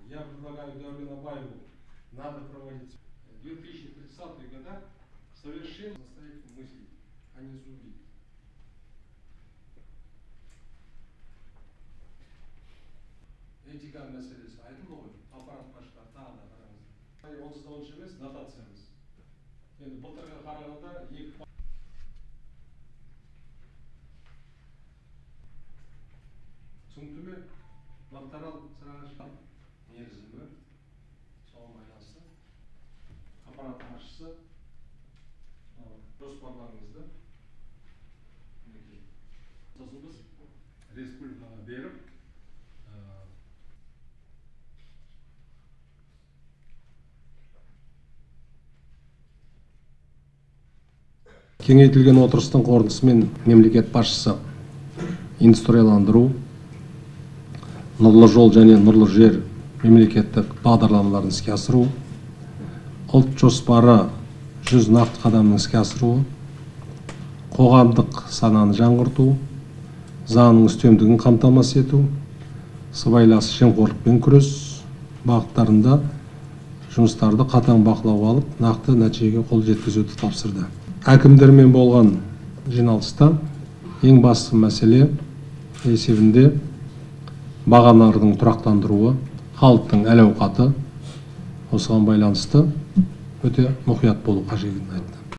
Я предлагаю Даурину Абаеву, надо проводить 2030-е годы совершенно заставить мыслить, а не зубить. Этика мәселесі айтылды ғой, аппарат басшылар тағы да қараңыздар. Онсыз да онша емес, дотациямыз. Енді былтырға қарағанда 2 түсінікті ме? Мақтарал сырағашқа мерзімі соған байланысты аппарат басшысы жоспарларыңызды біз республикаға беріп кеңейтілген отырыстың қорытындысымен мемлекет басшысы индустрияландыру, нұрлы жол және нұрлы жер мемлекеттік бағдарламаларын іске асыру, ұлт жоспары 100 нақты қадамын іске асыру, қоғамдық сананы жаңғырту, заңның үстемдігін қамтамасыз ету, сыбайлас жемқорлықпен күрес бағыттарында жұмыстарды қатаң бақылауға алып, нақты нәтижеге қол жеткізуді тапсырды. Әкімдермен болған жиналыста ең басты мәселе есебінде бағалардың тұрақтандыруы, халықтың әл-ауқаты осыған байланысты өте мұқият болу қажеттігін айтты.